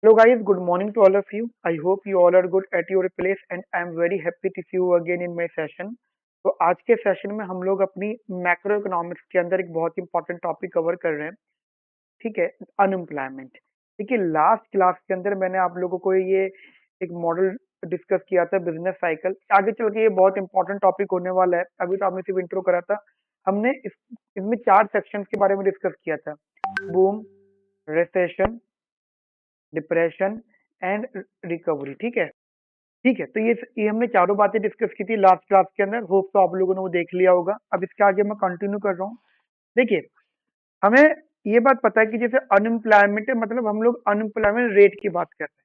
Hello guys, good morning to all of you. I hope you all are good at your place and I am very happy to see you again in my session. तो आज के session में हम लोग अपनी macro economics के अंदर एक बहुत इंपॉर्टेंट टॉपिक कवर कर रहे हैं। ठीक है, अनएम्प्लॉयमेंट। देखिए लास्ट क्लास के अंदर मैंने आप लोगों को ये एक मॉडल डिस्कस किया था, बिजनेस साइकिल। आगे चल के ये बहुत इंपॉर्टेंट टॉपिक होने वाला है। अभी तो आपने सिर्फ इंट्रो करा था। हमने इसमें चार सेक्शंस के बारे में डिस्कस किया था। Boom, recession, depression and recovery. ठीक है। ठीक है, तो ये हमने चारों बातें डिस्कस की थी लास्ट क्लास के अंदर। होप तो आप लोगों ने वो देख लिया होगा। अब इसके आगे मैं कंटिन्यू कर रहा हूँ। देखिए, हमें ये बात पता है कि जैसे अनएम्प्लॉयमेंट है, मतलब हम लोग अनएम्प्लॉयमेंट रेट की बात कर रहे हैं।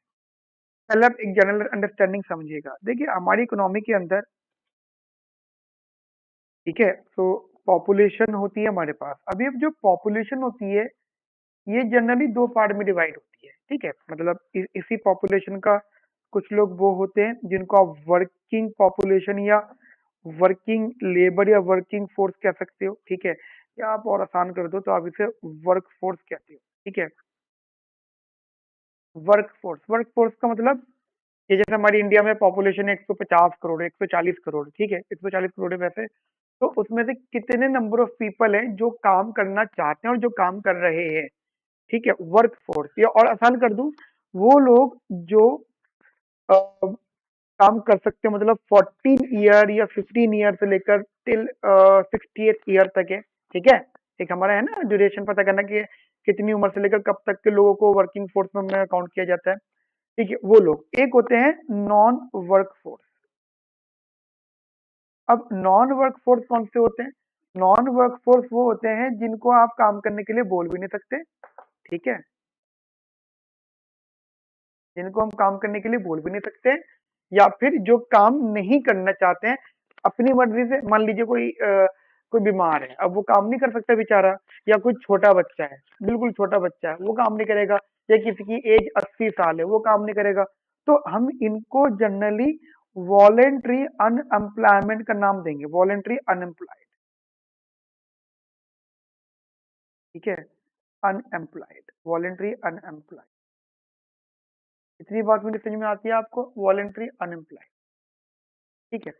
पहले आप एक जनरल अंडरस्टैंडिंग समझिएगा। देखिए हमारी इकोनॉमी के अंदर, ठीक है, तो पॉपुलेशन होती है हमारे पास। अभी अब जो पॉपुलेशन होती है ये जनरली दो पार्ट में डिवाइड होती है। ठीक है, मतलब इसी पॉपुलेशन का कुछ लोग वो होते हैं जिनको आप वर्किंग पॉपुलेशन या वर्किंग लेबर या वर्किंग फोर्स कह सकते हो। ठीक है, या आप और आसान कर दो तो आप इसे वर्क फोर्स कहते हो। ठीक है, वर्क फोर्स का मतलब ये जैसे हमारी इंडिया में पॉपुलेशन है 150 करोड़, 140 करोड़। ठीक है, 140 करोड़ है वैसे। तो उसमें से कितने नंबर ऑफ पीपल हैं जो काम करना चाहते हैं और जो काम कर रहे हैं। ठीक है, वर्क फोर्स। या और आसान कर दूं, वो लोग जो काम कर सकते हैं, मतलब 14 ईयर या 15 ईयर से लेकर टिल 68 ईयर तक है। ठीक है, एक हमारा है ना ड्यूरेशन पता करना कि कितनी उम्र से लेकर कब तक के लोगों को वर्किंग फोर्स में काउंट किया जाता है। ठीक है, वो लोग एक होते हैं नॉन वर्क फोर्स। अब नॉन वर्क फोर्स कौन से होते हैं? नॉन वर्क फोर्स वो होते हैं जिनको आप काम करने के लिए बोल भी नहीं सकते। ठीक है, जिनको हम काम करने के लिए बोल भी नहीं सकते, या फिर जो काम नहीं करना चाहते हैं अपनी मर्जी से। मान लीजिए कोई बीमार है, अब वो काम नहीं कर सकता बेचारा, या कोई छोटा बच्चा है, बिल्कुल छोटा बच्चा है, वो काम नहीं करेगा, या किसी की एज 80 साल है, वो काम नहीं करेगा। तो हम इनको जनरली वॉलेंट्री अनएम्प्लॉयमेंट का नाम देंगे, वॉलेंट्री अनएम्प्लॉयड। ठीक है, अनएम्प्लॉयड, वॉलेंट्री अनएम्प्लॉयड। इतनी बात मुझे समझ में आती है आपको, वॉलेंट्री अनएम्प्लॉयड। ठीक है,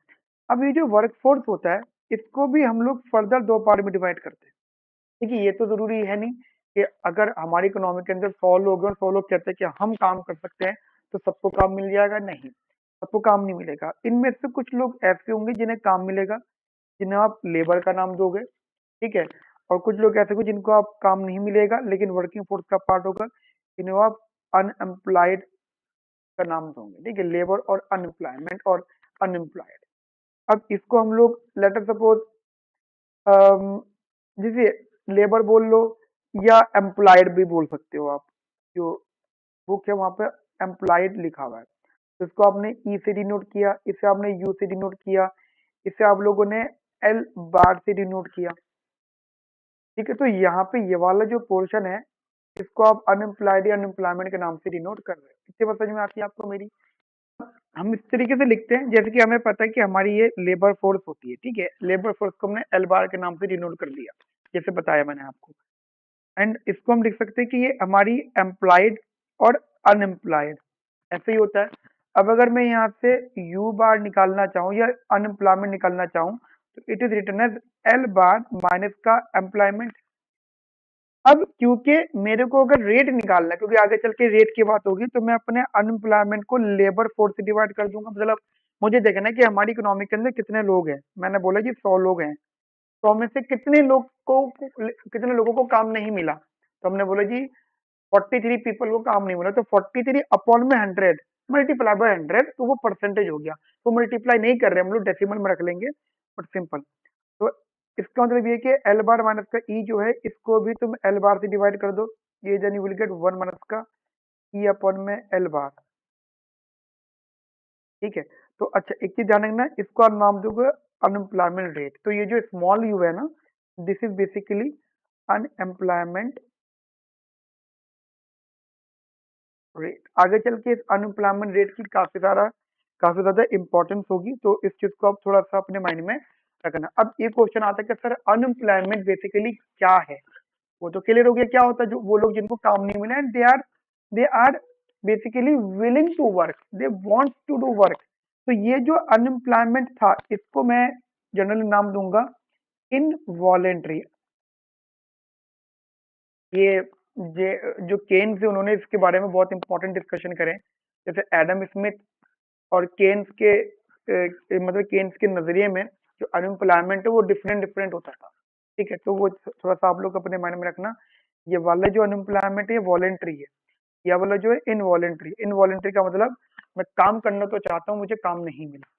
अब ये जो वर्कफोर्स होता है इसको भी हम लोग फर्दर दो पार्ट में डिवाइड करते हैं। देखिए ये तो जरूरी है नहीं कि अगर हमारी इकोनॉमी के अंदर 100 लोग हैं और 100 लोग कहते हैं कि हम काम कर सकते हैं तो सबको काम मिल जाएगा। नहीं, सबको काम नहीं मिलेगा। इनमें से कुछ लोग ऐसे होंगे जिन्हें काम मिलेगा, जिन्हें आप लेबर का नाम दोगे। ठीक है, और कुछ लोग ऐसे होंगे जिनको आप काम नहीं मिलेगा लेकिन वर्किंग फोर्स का पार्ट होगा, जिन्हें आप अनएम्प्लॉयड का नाम दोगे। ठीक है, लेबर और अनएम्प्लॉयमेंट और अनएम्प्लॉयड। अब इसको हम लोग लेटर सपोज जैसे लेबर बोल लो या एम्प्लॉयड भी बोल सकते हो आप। जो बुक है वहां पे एम्प्लॉयड लिखा हुआ है, तो इसको आपने ई से डिनोट किया, इसे आपने यू से डिनोट किया, इसे आप लोगों ने एल बार से डिनोट किया। ठीक है, तो यहाँ पे ये वाला जो पोर्शन है इसको आप अनएम्प्लॉयड या अनएम्प्लॉयमेंट के नाम से डिनोट कर रहे हैं। इतनी बात समझ में आती है आपको मेरी? हम इस तरीके से लिखते हैं जैसे कि हमें पता है कि हमारी ये लेबर फोर्स होती है। ठीक है, लेबर फोर्स को हमने एल बार के नाम से डिनोट कर दिया, जैसे बताया मैंने आपको। एंड इसको हम लिख सकते हैं कि ये हमारी एम्प्लॉयड और अनएम्प्लॉयड ऐसे ही होता है। अब अगर मैं यहाँ से यू बार निकालना चाहूँ या अनएम्प्लॉयमेंट निकालना चाहूँ तो it is written as L bar minus का एम्प्लॉयमेंट। अब क्योंकि मेरे को अगर रेट निकालना है, क्योंकि आगे चल के रेट की बात होगी, तो मैं अपने अनएम्प्लॉयमेंट को लेबर फोर्स से डिवाइड कर दूंगा। मतलब मुझे देखना है कि हमारी इकोनॉमी के अंदर कितने लोग हैं। मैंने बोला जी 100 लोग हैं, 100 में से कितने लोगों को काम नहीं मिला। तो हमने बोला जी 43 पीपल को काम नहीं मिला, तो 43 अपॉन में 100 मल्टीप्लाई बाय 100, तो वो परसेंटेज हो गया। तो मल्टीप्लाई नहीं कर रहे हम लोग, डेसिमल में रख लेंगे, बट सिंपल। तो इसका मतलब ये कि एल बार माइनस का ई जो है इसको भी तुम एल बार से डिवाइड कर दो। ये then you will get 1 minus का ई अपॉन में एल बार। ठीक है, तो अच्छा एक चीज ध्यान रखना, इसको आप नाम दोगे अनएम्प्लॉयमेंट रेट। तो ये जो स्मॉल यू है ना, this is basically unemployment rate. आगे चल के इस अनएम्प्लॉयमेंट रेट की काफी ज्यादा इंपॉर्टेंस होगी, तो इस चीज को आप थोड़ा सा अपने माइंड में रखना। अब ये क्वेश्चन आता है कि सर अनएम्प्लॉयमेंट बेसिकली क्या है? वो तो क्लियर हो गया क्या होता है, जो वो लोग जिनको काम नहीं मिला and they are basically willing to work, they want to do work. तो ये जो अनएम्प्लॉयमेंट था इसको मैं जनरली नाम दूंगा इनवॉलेंट्री। ये जो केन्स है उन्होंने इसके बारे में बहुत इंपॉर्टेंट डिस्कशन करे, जैसे एडम स्मिथ और केन्स के मतलब केन्स के नजरिए में जो अनएम्प्लॉयमेंट है वो डिफरेंट डिफरेंट होता था। ठीक है, तो वो थोड़ा सा आप लोग अपने माइंड में रखना। ये वाला जो अनएम्प्लॉयमेंट है वॉलेंट्री है, या वाला जो है इनवॉलेंट्री। इनवॉलेंट्री का मतलब मैं काम करना तो चाहता हूँ, मुझे काम नहीं मिला,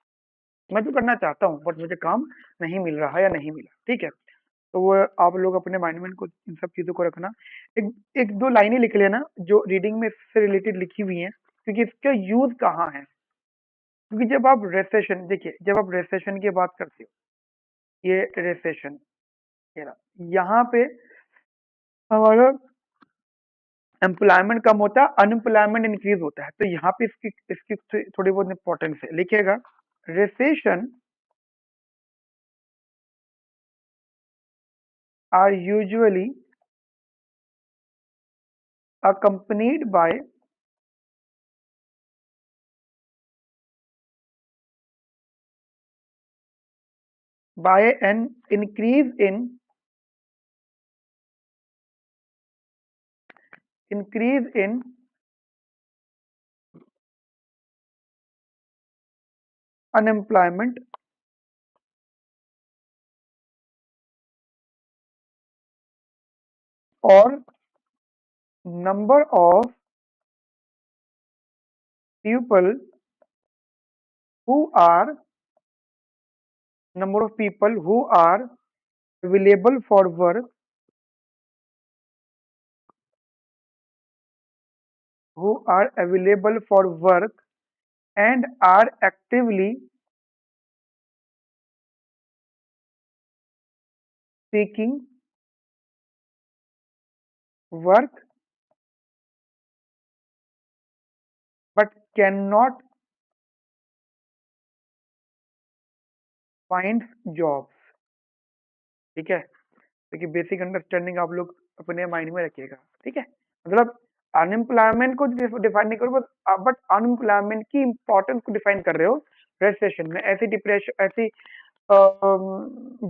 मैं तो करना चाहता हूँ बट मुझे काम नहीं मिल रहा या नहीं मिला। ठीक है, तो वो आप लोग अपने माइंड में इनको इन सब चीजों को रखना। एक एक दो लाइनें लिख लेना जो रीडिंग में इससे रिलेटेड लिखी हुई हैं, क्योंकि इसका यूज कहाँ है। क्योंकि जब आप रेसेशन, देखिए जब आप रेसेशन की बात करते हो, ये रेसेशन, ये रहा, यहाँ पे हमारा एम्प्लॉयमेंट कम होता है, अनएम्प्लॉयमेंट इंक्रीज होता है। तो यहाँ पे इसकी इसकी थोड़ी बहुत इंपॉर्टेंस है, लिखिएगा। Recession are usually accompanied by an increase in unemployment or number of people who are number of people who are available for work, who are available for work and are actively seeking work but cannot find jobs। ठीक है, देखिए basic understanding आप लोग अपने mind में रखिएगा। ठीक है, मतलब अनएम्प्लॉयमेंट को डिफाइन नहीं करो, बट अनएम्प्लॉयमेंट की इंपॉर्टेंस को डिफाइन कर रहे हो। रेसेशन में ऐसी डिप्रेशन, ऐसी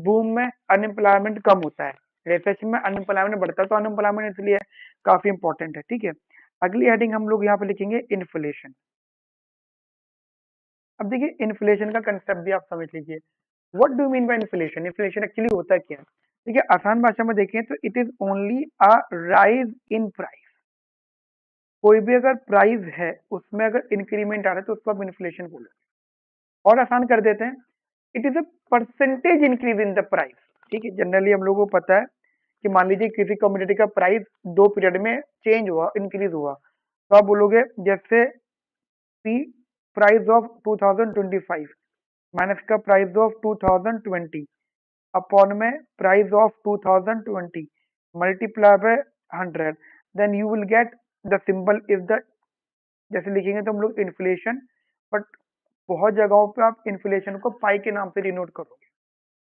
बूम में अनएम्प्लॉयमेंट कम होता है, रिसेशन में अनएम्प्लॉयमेंट बढ़ता है। तो अनएम्प्लॉयमेंट इसलिए काफी इंपॉर्टेंट है। ठीक है, अगली हेडिंग हम लोग यहाँ पे लिखेंगे इन्फ्लेशन। अब देखिए इन्फ्लेशन का कंसेप्ट भी आप समझ लीजिए। What do mean by inflation? Inflation actually होता क्या है? देखिए आसान भाषा में देखें तो it is only a rise in price. कोई भी अगर प्राइस है उसमें अगर इंक्रीमेंट आ रहा है तो उसको आप इन्फ्लेशन बोलो। और आसान कर देते हैं, it is a percentage increase in the price. ठीक है, जनरली हम लोगों को पता है कि मान लीजिए किसी कमोडिटी का प्राइस 2 पीरियड में चेंज हुआ, इंक्रीज हुआ, तो आप बोलोगे जैसे पी प्राइस ऑफ 2025 माइनस का प्राइस ऑफ 2020 अपॉन में price of 2020 multiply by 100, then you will get the symbol is the, जैसे लिखेंगे तो हम लोग इन्फ्लेशन, बट बहुत जगहों पे आप इन्फ्लेशन को पाई के नाम से डिनोट करोगे।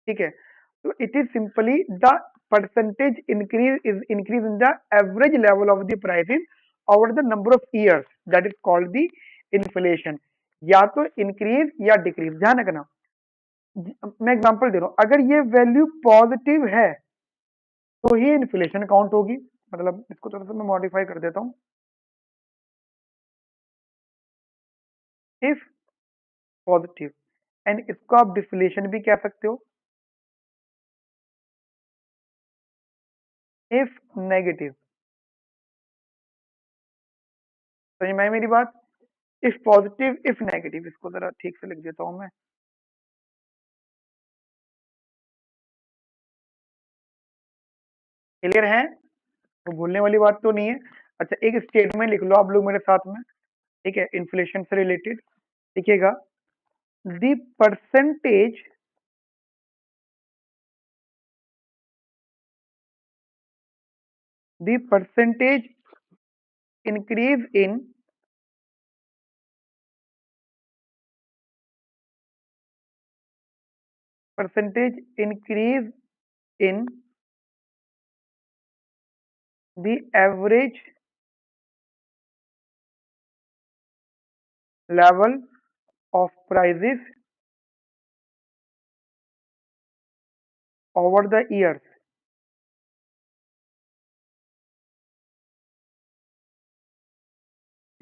ठीक है, तो it is simply the percentage increase in the average level of the prices over the number of years, that is called the inflation. या तो इंक्रीज या डिक्रीज, ध्यान रखना। मैं एग्जांपल दे रहा हूं, अगर ये वैल्यू पॉजिटिव है तो ही इन्फ्लेशन काउंट होगी। मतलब इसको थोड़ा सा मैं मॉडिफाई कर देता हूं, इफ पॉजिटिव, एंड इसको आप डिफ्लेशन भी कह सकते हो इफ नेगेटिव। समझ में आई मेरी बात? इफ पॉजिटिव इफ नेगेटिव, इसको जरा ठीक से लिख देता हूं मैं। क्लियर है? तो भूलने वाली बात तो नहीं है। अच्छा एक स्टेटमेंट लिख लो आप लोग मेरे साथ में। ठीक है, इन्फ्लेशन से रिलेटेड लिखिएगा, the percentage the percentage increase in percentage increase in the average level of prices over the years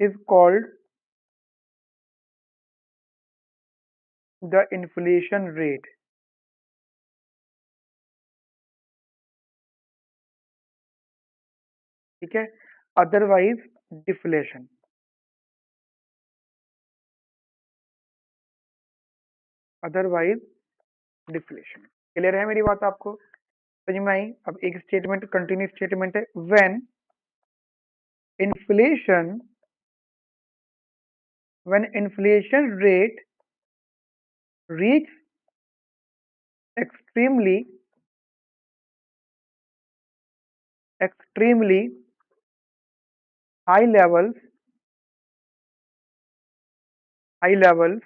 is called the inflation rate. ठीक है, otherwise deflation. Otherwise deflation. Clear है मेरी बात आपको? समझ में आई? अब एक स्टेटमेंट कंटिन्यू स्टेटमेंट है, when inflation when inflation rate reach extremely extremely high levels high levels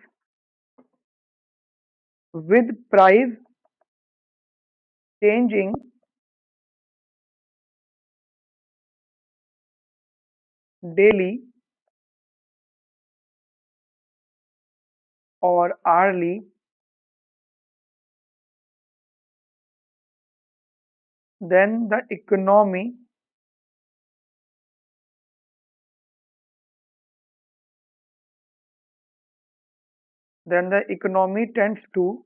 with price changing daily or hourly, then the economy tends to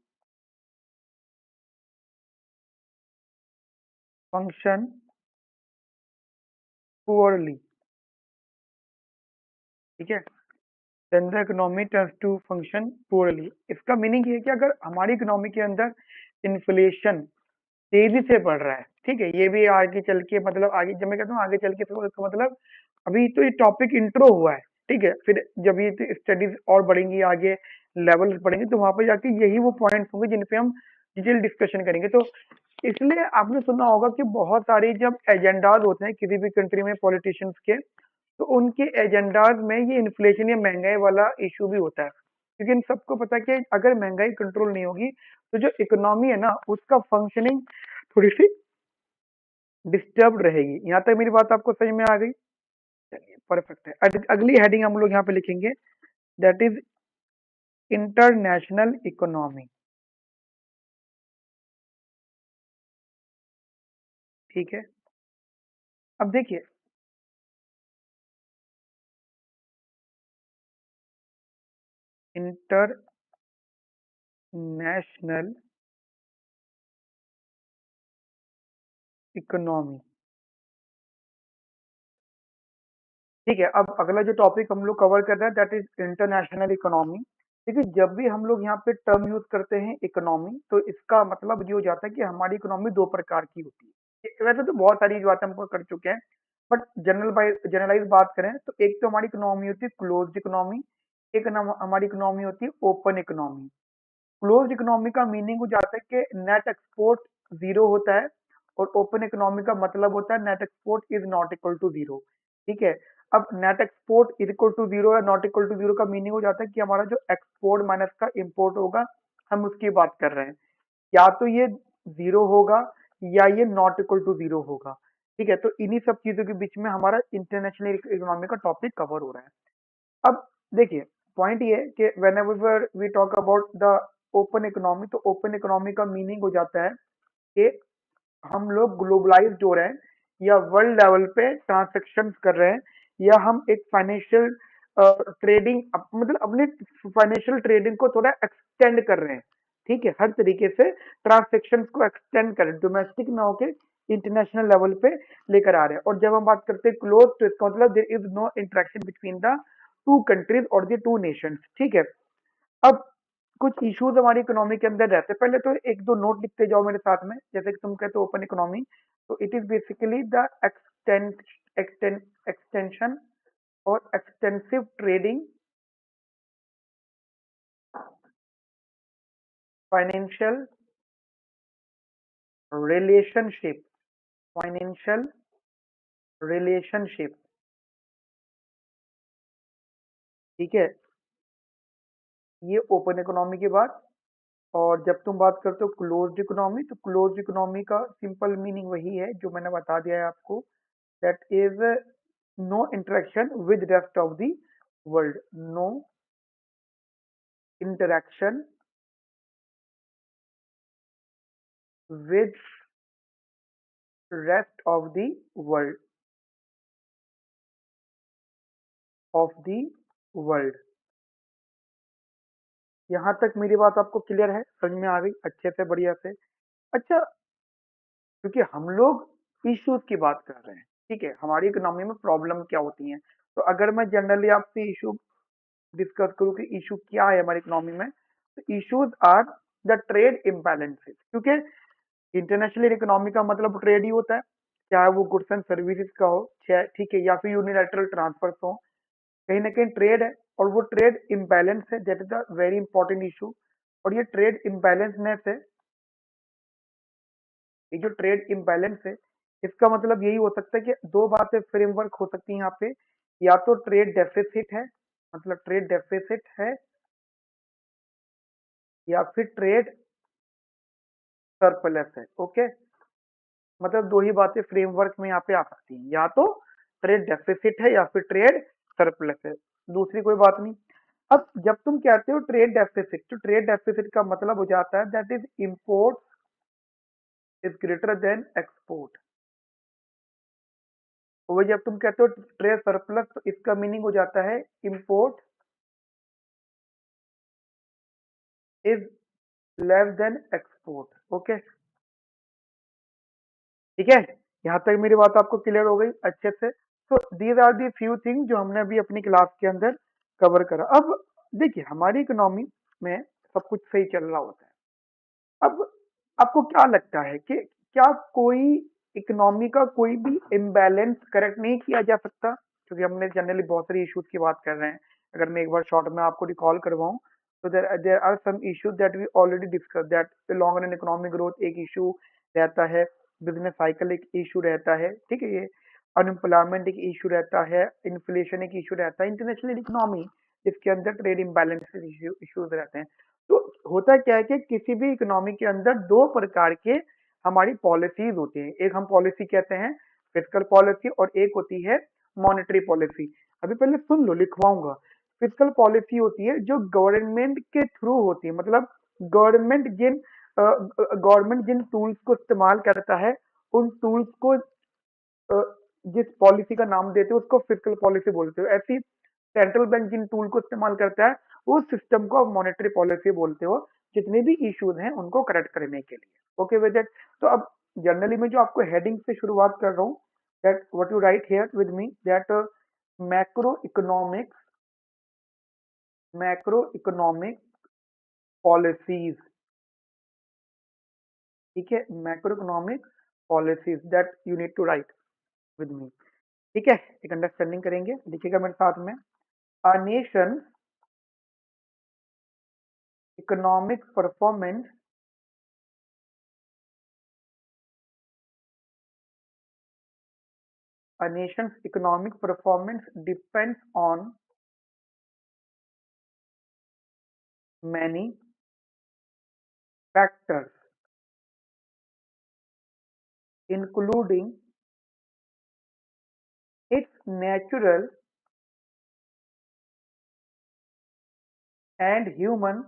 function poorly। ठीक है, then the economy tends to function poorly। इसका meaning ये है कि अगर हमारी economy के अंदर इन्फ्लेशन तेजी से बढ़ रहा है, ठीक है, ये भी आगे चल के मतलब आगे जब मैं कहता हूँ आगे चल के तो इसका मतलब अभी तो ये टॉपिक इंट्रो हुआ है, ठीक है, फिर जब ये स्टडीज और बढ़ेंगी आगे लेवल बढ़ेंगे तो वहां पर जाके यही वो पॉइंट्स होंगे जिन पे हम डिटेल डिस्कशन करेंगे। तो इसलिए आपने सुना होगा कि बहुत सारे जब एजेंडाज होते हैं किसी भी कंट्री में पॉलिटिशियंस के, तो उनके एजेंडाज में ये इन्फ्लेशन या महंगाई वाला इशू भी होता है, क्योंकि इन सबको पता है कि अगर महंगाई कंट्रोल नहीं होगी तो जो इकोनॉमी है ना उसका फंक्शनिंग थोड़ी सी डिस्टर्ब रहेगी। यहाँ तक मेरी बात आपको समझ में आ गई? चलिए परफेक्ट है। अगली हेडिंग हम लोग यहाँ पे लिखेंगे, दैट इज इंटरनेशनल इकोनॉमी। ठीक है, अब देखिए इंटरनेशनल इकोनॉमी। ठीक है, अब अगला जो टॉपिक हम लोग कवर कर रहे हैं दैट इज इंटरनेशनल इकोनॉमी। देखिए जब भी हम लोग यहाँ पे टर्म यूज करते हैं इकोनॉमी तो इसका मतलब ये हो जाता है कि हमारी इकोनॉमी दो प्रकार की होती है। वैसे तो बहुत सारी बातें हम कर चुके हैं, बट जनरलाइज बात करें तो एक तो हमारी इकोनॉमी होती है क्लोज्ड इकोनॉमी, एक हमारी इकोनॉमी होती है ओपन इकोनॉमी। क्लोज्ड इकोनॉमी का मीनिंग हो जाता है कि नेट एक्सपोर्ट जीरो होता है, और ओपन इकोनॉमी का मतलब होता है net export is not equal to zero. ठीक है, अब net export is equal to zero या नॉट इक्वल टू जीरो का मीनिंग हो जाता है कि हमारा जो एक्सपोर्ट माइनस का इंपोर्ट होगा, हम उसकी बात कर रहे हैं, या तो ये जीरो होगा या ये नॉट इक्वल टू जीरो होगा। ठीक है, तो इन्हीं सब चीजों के बीच में हमारा इंटरनेशनल इकोनॉमी का टॉपिक कवर हो रहा है। अब देखिए पॉइंट ये है कि whenever we talk about the open economy, तो ओपन इकोनॉमी का मीनिंग हो जाता है कि हम लोग ग्लोबलाइज्ड हो रहे हैं या वर्ल्ड लेवल पे ट्रांजेक्शन कर रहे हैं, या हम एक फाइनेंशियल ट्रेडिंग मतलब अपने फाइनेंशियल ट्रेडिंग को थोड़ा एक्सटेंड कर रहे हैं। ठीक है, हर तरीके से ट्रांजेक्शन को एक्सटेंड कर रहे हैं, डोमेस्टिक ना होके इंटरनेशनल लेवल पे लेकर आ रहे हैं। और जब हम बात करते हैं क्लोज, तो इसका मतलब there is no interaction between the two countries और द टू नेशंस। ठीक है, अब कुछ इश्यूज हमारी इकोनॉमी के अंदर रहते हैं, पहले तो एक दो नोट लिखते जाओ मेरे साथ में, जैसे कि तुम कहते हो ओपन इकोनॉमी, तो it is basically the extension और extensive trading, financial relationship, financial relationship. ठीक है, ये ओपन इकोनॉमी की बात। और जब तुम बात करते हो क्लोज्ड इकोनॉमी, तो क्लोज्ड इकोनॉमी का सिंपल मीनिंग वही है जो मैंने बता दिया है आपको, that is no interaction with rest of the world. No interaction with rest of the world. यहाँ तक मेरी बात आपको क्लियर है, समझ में आ गई अच्छे से, बढ़िया से? अच्छा, क्योंकि हम लोग इश्यूज की बात कर रहे हैं, ठीक है, हमारी इकोनॉमी में प्रॉब्लम क्या होती है, तो अगर मैं जनरली आपसे इशू डिस्कस करूं कि इशू क्या है हमारी इकोनॉमी में, तो issues are the trade imbalances, क्योंकि इंटरनेशनल इकोनॉमी का मतलब ट्रेड ही होता है, चाहे वो गुड्स एंड सर्विसेज का हो, चाहे, ठीक है, या फिर यूनिलैटरल ट्रांसफर हो, कहीं ना कहीं ट्रेड है, और वो ट्रेड इम्बैलेंस है, that is the very important issue. और ये ट्रेड इम्बैलेंसनेस है, ये जो ट्रेड इम्बैलेंस है, इसका मतलब यही हो सकता है कि दो बातें फ्रेमवर्क हो सकती है यहाँ पे, या तो ट्रेड डेफिसिट है, मतलब ट्रेड डेफिसिट है, या फिर ट्रेड सरप्लस है। ओके, मतलब दो ही बातें फ्रेमवर्क में यहाँ पे आ सकती हैं, या तो ट्रेड डेफिसिट है या फिर ट्रेड सरप्लस है, दूसरी कोई बात नहीं। अब जब तुम कहते हो ट्रेड डेफिसिट, तो ट्रेड डेफिसिट का मतलब हो जाता है that is import is greater than export. वही जब तुम कहते हो ट्रेड सरप्लस, तो इसका मीनिंग हो जाता है import is less than export. Okay, ठीक है, यहाँ तक मेरी बात आपको क्लियर हो गई अच्छे से? तो these are the few thing जो हमने अभी अपनी क्लास के अंदर कवर करा। अब देखिए, हमारी इकोनॉमी में सब कुछ सही चल रहा होता है। अब आपको क्या लगता है कि क्या कोई इकोनॉमी का कोई भी इम्बैलेंस करेक्ट नहीं किया जा सकता? क्योंकि हमने जनरली बहुत सारी इश्यूज की बात कर रहे हैं, अगर मैं एक बार शॉर्ट में आपको रिकॉल करवाऊं, तो there are some issues that we already discuss, that long run economic growth एक इशू रहता है, बिजनेस साइकिल एक इशू रहता है, ठीक है, ये अनएम्प्लॉयमेंट एक इशू रहता है, इन्फ्लेशन एक इशू रहता है, इंटरनेशनल इकोनॉमी इसके अंदर ट्रेड इम्बैलेंस इश्यूज रहते हैं। तो होता क्या है कि किसी भी इकोनॉमी के अंदर दो प्रकार के हमारी पॉलिसीज होती हैं, एक हम पॉलिसी कहते हैं फिस्कल पॉलिसी, और एक होती है मॉनेटरी पॉलिसी। अभी पहले सुन लो, लिखवाऊंगा। फिस्कल पॉलिसी होती है जो गवर्नमेंट के थ्रू होती है, मतलब गवर्नमेंट जिन टूल्स को इस्तेमाल करता है, उन टूल्स को जिस पॉलिसी का नाम देते हो उसको फिस्कल पॉलिसी बोलते हो। ऐसी सेंट्रल बैंक जिन टूल को इस्तेमाल करता है, उस सिस्टम को आप मॉनेटरी पॉलिसी बोलते हो, जितने भी इश्यूज हैं उनको करेक्ट करने के लिए। ओके विद दैट, तो अब जनरली मैं जो आपको हेडिंग से शुरुआत कर रहा हूँ, that what you write here with me, that macro economics macro economic policies, ठीक है, macro economic policies that you need to write with me, ठीक है, एक अंडरस्टैंडिंग करेंगे, लिखिएगा मेरे साथ में। A nation's economic performance a nation's economic performance depends on many factors, including its natural and human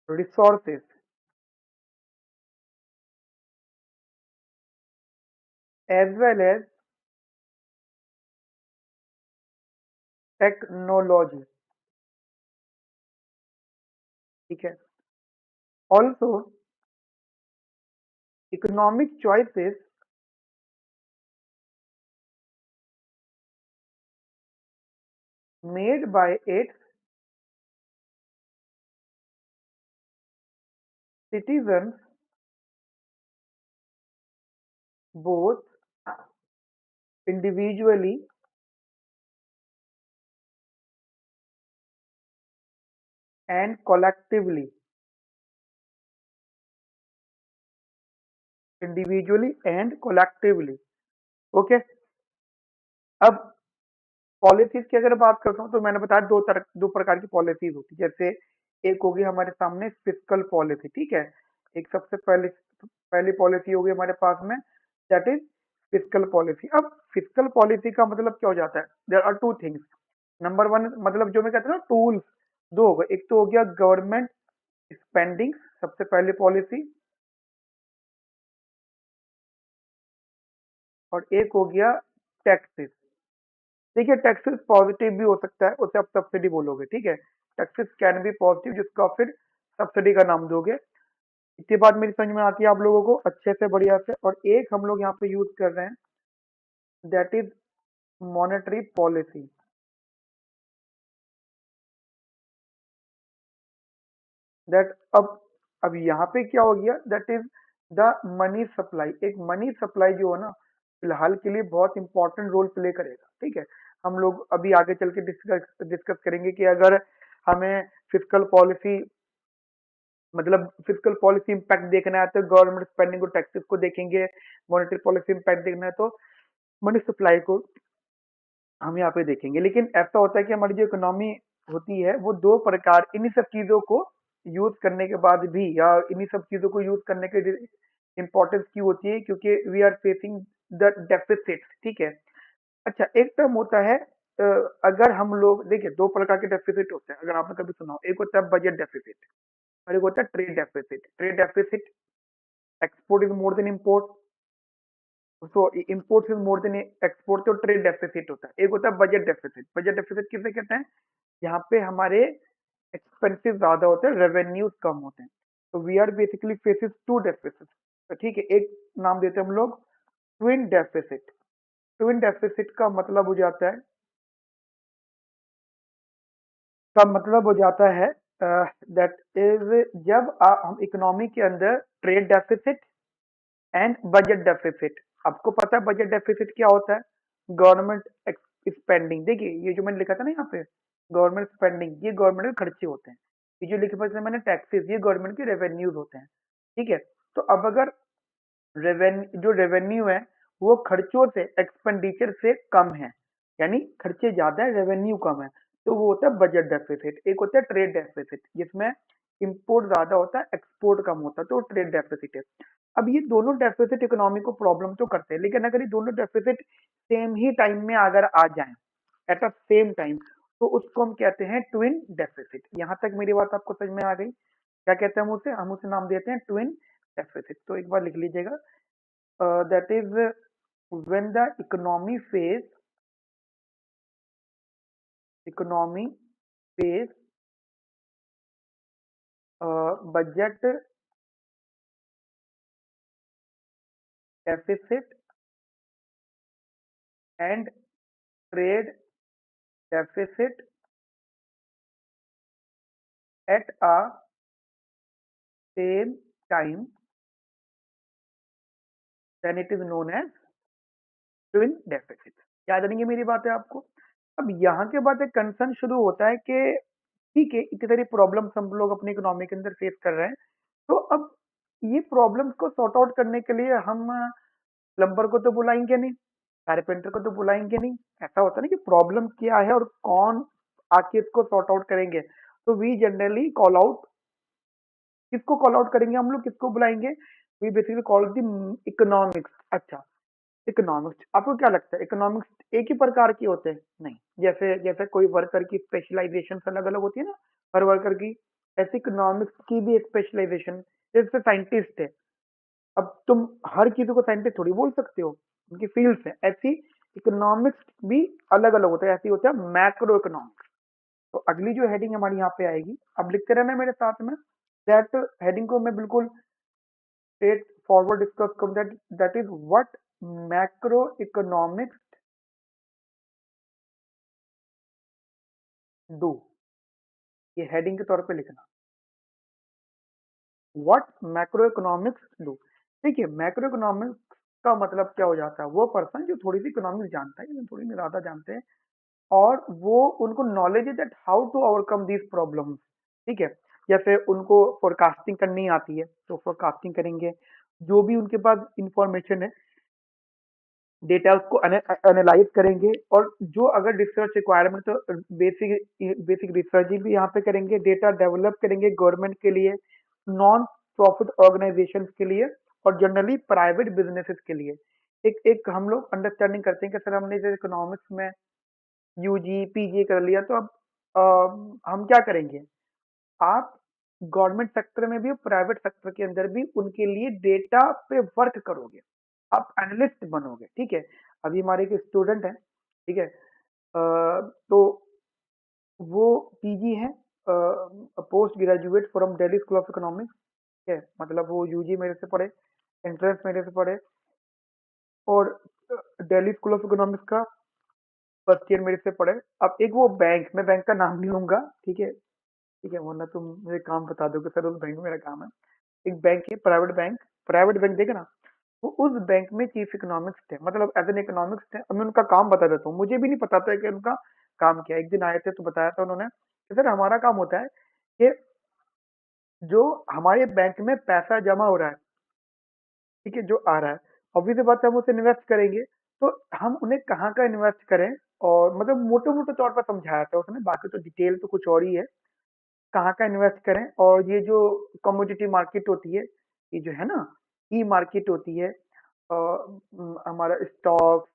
resources, as well as technology, ठीक है। Also, economic choices made by its citizens, both individually and collectively, individually and collectively, okay. अब policies की अगर बात करता हूँ, तो मैंने बताया दो प्रकार की पॉलिसीज होती है, जैसे एक होगी हमारे सामने फिस्कल पॉलिसी, ठीक है, एक सबसे पहली पॉलिसी होगी हमारे पास में, दैट इज फिस्कल पॉलिसी। अब फिस्कल पॉलिसी का मतलब क्या हो जाता है, there are two things, number one मतलब जो मैं कहता हूँ ना टूल्स, दो हो गए, एक तो हो गया गवर्नमेंट स्पेंडिंग, सबसे पहले पॉलिसी, और एक हो गया टैक्सेस। देखिए टैक्सेस पॉजिटिव भी हो सकता है, उसे आप सब्सिडी बोलोगे, ठीक है। टैक्सेस कैन बी पॉजिटिव, जिसको आप फिर सब्सिडी का नाम दोगे। इतनी बात मेरी समझ में आती है आप लोगों को अच्छे से, बढ़िया से। और एक हम लोग यहाँ पे यूज कर रहे हैं, that is monetary policy. That अब यहाँ पे क्या हो गया, that is the money supply. एक मनी सप्लाई जो है ना, फिलहाल के लिए बहुत इंपॉर्टेंट रोल प्ले करेगा, ठीक है। हम लोग अभी आगे चल के डिस्कस डिस्कस करेंगे कि अगर हमें फिजिकल पॉलिसी, मतलब फिजिकल पॉलिसी इम्पैक्ट देखना है तो गवर्नमेंट स्पेंडिंग और टैक्सेस को देखेंगे, मॉनेटरी पॉलिसी इम्पैक्ट देखना है तो मनी सप्लाई को हम यहाँ पे देखेंगे। लेकिन ऐसा होता है कि हमारी जो इकोनॉमी होती है वो दो प्रकार, इन्हीं सब चीजों को यूज करने के बाद भी, या इन्हीं सब चीजों को यूज करने के इम्पोर्टेंस क्यों होती है, क्योंकि we are facing the deficit, ठीक है। अच्छा, एक टर्म होता है, अगर हम लोग देखिए दो प्रकार के डेफिसिट होते हैं, अगर आपने कभी सुना हो, एक होता है बजट डेफिसिट और एक होता है trade deficit. Trade deficit, export is more than import, so import is more than export, तो ट्रेड डेफिसिट होता है। एक होता है बजट डेफिसिट। बजट डेफिसिट किसे कहते हैं, यहाँ पे हमारे एक्सपेंसिव ज्यादा होते हैं, रेवेन्यूज कम होते हैं। तो we are basically faces to deficit, तो ठीक है। एक नाम देते हैं हम लोग ट्विन डेफिसिट। ट्विन डेफिसिट का मतलब हो जाता है, दैट इज जब हम इकोनॉमी के अंदर trade deficit and budget deficit. आपको पता है बजट डेफिसिट क्या होता है, गवर्नमेंट स्पेंडिंग। देखिए ये जो मैंने लिखा था ना यहाँ पे, गवर्नमेंट स्पेंडिंग, ये गवर्नमेंट के खर्चे होते हैं। ये जो लिखे पड़े मैंने टैक्सेस, ये गवर्नमेंट के रेवेन्यूज होते हैं, ठीक है। तो अब अगर जो रेवेन्यू है वो खर्चों से, एक्सपेंडिचर से कम है, यानी खर्चे ज्यादा है रेवेन्यू कम है, तो वो होता है बजट डेफिसिट। एक होता है ट्रेड डेफिसिट, जिसमें इंपोर्ट ज्यादा होता है, एक्सपोर्ट कम होता है, तो ट्रेड डेफिसिट है। अब ये दोनों डेफिसिट इकोनॉमी को प्रॉब्लम तो करते हैं, लेकिन अगर ये दोनों डेफिसिट सेम ही टाइम में अगर आ जाएं, एट अ सेम टाइम, तो उसको हम कहते हैं ट्विन डेफिसिट। यहां तक मेरी बात आपको समझ में आ गई? क्या कहते हैं हम उसे नाम देते हैं ट्विन डेफिसिट। तो एक बार लिख लीजिएगा, that is when the economy face budget deficit and trade deficit at a same time, then it is known as twin deficit। याद रहेंगे मेरी बातें आपको? अब यहाँ के बाद एक कंसर्न शुरू होता है कि ठीक है, इतनी सारी प्रॉब्लम्स हम लोग अपनी इकोनॉमी के अंदर फेस कर रहे हैं, तो अब ये प्रॉब्लम्स को सॉर्ट आउट करने के लिए हम प्लम्बर को तो बुलाएंगे नहीं, कारपेंटर को तो बुलाएंगे नहीं। ऐसा होता है ना कि प्रॉब्लम क्या है और कौन आके इसको सॉर्ट आउट करेंगे, तो वी जनरली कॉल आउट, किसको कॉल आउट करेंगे हम लोग, किसको बुलाएंगे, we basically call the economics. अच्छा, इकोनॉमिक्स, आपको क्या लगता है इकोनॉमिक्स एक ही प्रकार की होते हैं? नहीं, जैसे जैसे कोई वर्कर की स्पेशलाइजेशन अलग अलग होती है ना, हर वर्कर की, ऐसे इकोनॉमिक्स की भी स्पेशलाइजेशन। जैसे साइंटिस्ट है, अब तुम हर चीज को साइंटिस्ट थोड़ी बोल सकते हो, उनकी फील्ड है ऐसी। इकोनॉमिक्स भी अलग अलग होता है, ऐसी होता है मैक्रो इकोनॉमिक्स। तो अगली जो हेडिंग हमारी यहाँ पे आएगी, अब लिखते रहना मेरे साथ में, दैट हेडिंग को मैं बिल्कुल स्ट्रेट फॉरवर्ड डिस्कस करूँ, that is what macro economics do. ये हेडिंग के तौर पे लिखना, व्हाट मैक्रो इकोनॉमिक्स डू। देखिए मैक्रो इकोनॉमिक्स का मतलब क्या हो जाता है, वो पर्सन जो थोड़ी सी इकोनॉमिक्स जानता है, जो थोड़ी ज्यादा जानते हैं, और वो उनको नॉलेज है that how to overcome these problems, ठीक है। जैसे उनको फोरकास्टिंग करनी आती है तो फोरकास्टिंग करेंगे, जो भी उनके पास इंफॉर्मेशन है, डेटा, उसको एनालाइज करेंगे, और जो अगर रिसर्च रिक्वायरमेंट, तो बेसिक बेसिक रिसर्च भी यहाँ पे करेंगे, डेटा डेवलप करेंगे गवर्नमेंट के लिए, नॉन प्रॉफिट ऑर्गेनाइजेशन के लिए, और जनरली प्राइवेट बिजनेसेस के लिए। एक एक हम लोग अंडरस्टैंडिंग करते हैं कि सर हमने जैसे इकोनॉमिक्स में यूजी पीजी कर लिया, तो अब हम क्या करेंगे, आप गवर्नमेंट सेक्टर में भी प्राइवेट सेक्टर के अंदर भी उनके लिए डेटा पे वर्क करोगे, आप एनालिस्ट बनोगे, ठीक है। अभी हमारे एक स्टूडेंट है, ठीक है, तो वो पीजी है, post graduate from Delhi school of economics, ठीक है, मतलब वो यूजी मेरे से पढ़े, एंट्रेंस मेरे से पढ़े, और दिल्ली स्कूल ऑफ इकोनॉमिक्स का फर्स्ट ईयर मेरे से पढ़े। अब एक वो बैंक, मैं बैंक का नाम नहीं लूंगा, ठीक है, ठीक है, वरना तुम मुझे काम बता दोगे सर उस बैंक में मेरा काम है। एक बैंक है, प्राइवेट बैंक देखे ना, वो उस बैंक में चीफ इकोनॉमिक्स थे, मतलब एज एन इकोनॉमिक्स थे। अब मैं उनका काम बता देता हूँ, मुझे भी नहीं पता था कि उनका काम क्या है। एक दिन आए थे तो बताया था उन्होंने कि सर हमारा काम होता है कि जो हमारे बैंक में पैसा जमा हो रहा है, ठीक है, जो आ रहा है, ऑब्वियस बात है हम उसे इन्वेस्ट करेंगे, तो हम उन्हें कहाँ का इन्वेस्ट करें, और मतलब मोटे मोटे तौर पर समझाया था उसने, बाकी तो डिटेल तो कुछ और ही है, कहाँ का इन्वेस्ट करें। और ये जो कमोडिटी मार्केट होती है, ये जो है ना, ई मार्केट होती है, हमारा स्टॉक,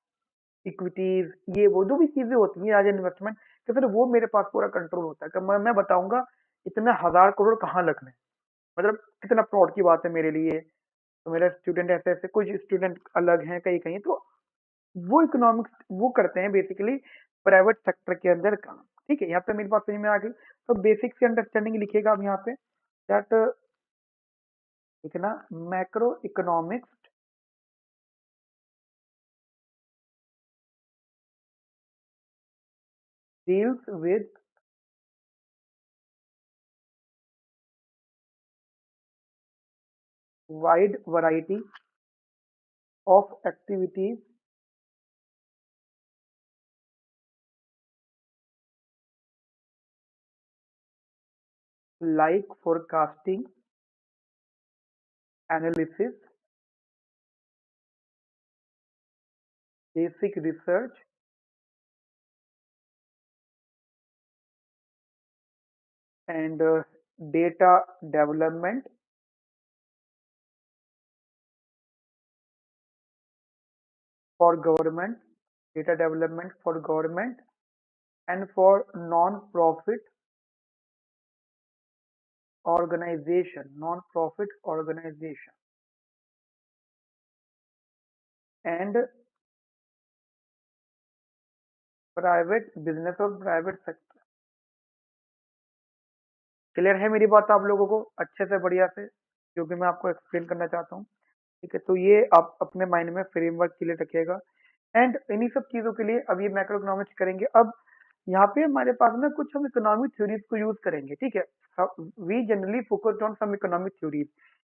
इक्विटीज, ये वो जो भी चीजें होती हैं एज इन्वेस्टमेंट, तो फिर वो मेरे पास पूरा कंट्रोल होता है कि मैं बताऊंगा इतने हजार करोड़ कहाँ लगने, मतलब कितना प्राउड की बात है मेरे लिए। तो मेरा स्टूडेंट ऐसे ऐसे कुछ स्टूडेंट अलग हैं कहीं कहीं, तो वो इकोनॉमिक्स वो करते हैं बेसिकली प्राइवेट सेक्टर के अंदर काम, ठीक है। यहाँ पे मेरी बात समझ में आ गई, तो बेसिक से अंडरस्टैंडिंग लिखिएगा आप यहाँ पे, दैट लिखना, macro economics deals with wide variety of activities like forecasting, analysis, basic research, and data development for government, data development for government and for non-profit organization and private business और private sector। Clear है मेरी बात आप लोगों को अच्छे से बढ़िया से, जो कि मैं आपको एक्सप्लेन करना चाहता हूँ, ठीक है। तो ये आप अपने माइंड में फ्रेमवर्क क्लियर रखिएगा, एंड इन्हीं सब चीजों के लिए अब ये मैक्रो इकोनॉमिक्स करेंगे। अब यहाँ पे हमारे पास में कुछ हम इकोनॉमिक थ्योरीज को यूज करेंगे, ठीक है। We generally focused on some economic theories.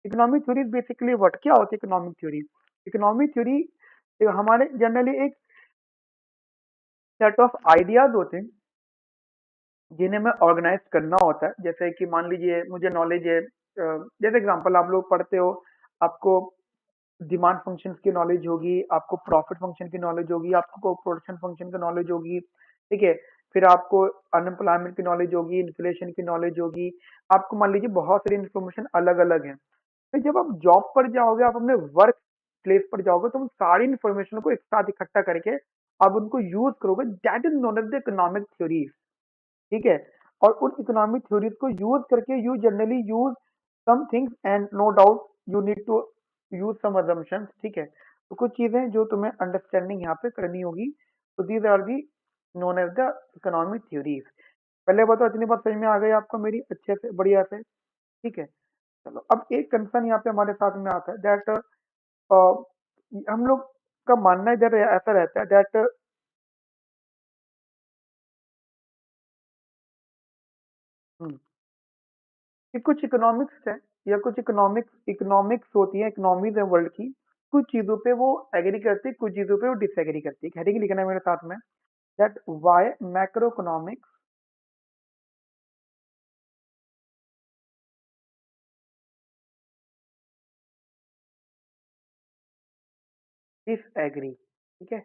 Economic theories basically what, क्या होती है इकोनॉमिक थ्योरी? इकोनॉमिक थ्योरी हमारे जनरली एक सेट ऑफ आइडियाज होते हैं जिन्हें हमें ऑर्गेनाइज करना होता है। जैसे कि मान लीजिए मुझे नॉलेज है, जैसे एग्जांपल आप लोग पढ़ते हो, आपको डिमांड फंक्शन की नॉलेज होगी, आपको प्रॉफिट फंक्शन की नॉलेज होगी, आपको प्रोडक्शन फंक्शन की नॉलेज होगी, ठीक है। फिर आपको अनएम्प्लॉयमेंट की नॉलेज होगी, इन्फ्लेशन की नॉलेज होगी, आपको मान लीजिए बहुत सारी इन्फॉर्मेशन अलग अलग है। फिर जब आप जॉब पर जाओगे, आप अपने वर्क प्लेस पर जाओगे, तो उन सारी इन्फॉर्मेशन को एक साथ इकट्ठा करके आप उनको यूज करोगे, that is known as the economic theory, ठीक है। और उन इकोनॉमिक थ्योरीज को यूज करके you generally use some things, and no doubt you need to use some assumptions, ठीक है। तो कुछ चीजें जो तुम्हें अंडरस्टैंडिंग यहाँ पे करनी होगी, तो these are the known as the economic theories. पहले बताओ इतनी बात समझ में आ गई आपको मेरी अच्छे से बढ़िया से, ठीक है। चलो अब एक कंसर्न यहाँ पे हमारे साथ में आता है, दैट हम लोग का मानना इधर ऐसा रहता है दैट कि कुछ इकोनॉमिक्स है, या कुछ इकोनॉमिक्स इकोनॉमिक्स होती है, इकोनॉमीज है वर्ल्ड की, कुछ चीजों पे वो एग्री करती है, कुछ चीजों पे वो डिसएग्री करती है। हेडिंग लिखना है मेरे साथ में, that why macro economics disagree, ठीक है,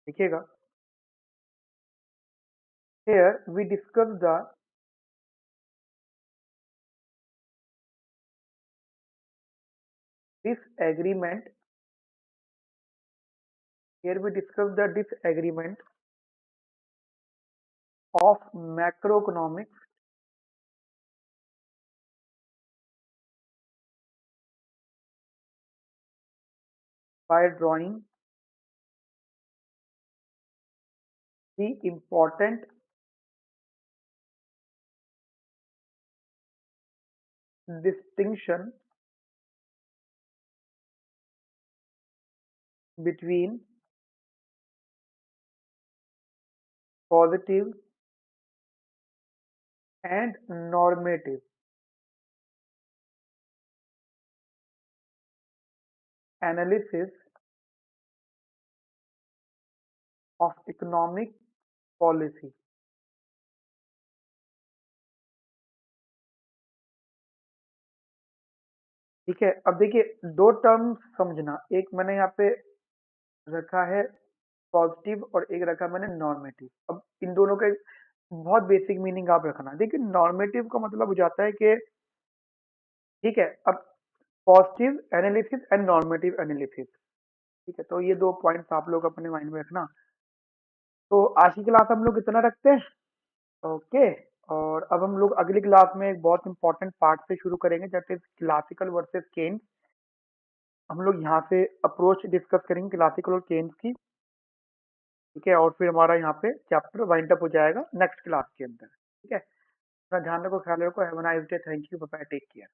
लिखिएगा। Here we discuss the disagreement here we discuss the disagreement of macroeconomics by drawing the important distinction between positive and normative analysis of economic policy। ठीक है, अब देखिए दो टर्म्स समझना, एक मैंने यहाँ पे रखा है पॉजिटिव और एक रखा मैंने नॉर्मेटिव। अब इन दोनों के बहुत बेसिक मीनिंग आप रखना। देखिए नॉर्मेटिव का मतलब हो जाता है कि ठीक है, अब positive analysis and normative analysis, ठीक है, तो ये दो पॉइंट्स आप लोग अपने माइंड में रखना। तो आज की क्लास हम लोग इतना रखते हैं, ओके। और अब हम लोग अगली क्लास में एक बहुत इंपॉर्टेंट पार्ट से शुरू करेंगे, that is classical versus Keynes. हम लोग यहाँ से अप्रोच डिस्कस करेंगे क्लासिकल और केन्स की, ठीक है, और फिर हमारा यहाँ पे चैप्टर वाइंड अप हो जाएगा नेक्स्ट क्लास के अंदर, ठीक है। अपना ध्यान रखो, ख्याल रखो, have a nice day, thank you, bye bye, take care.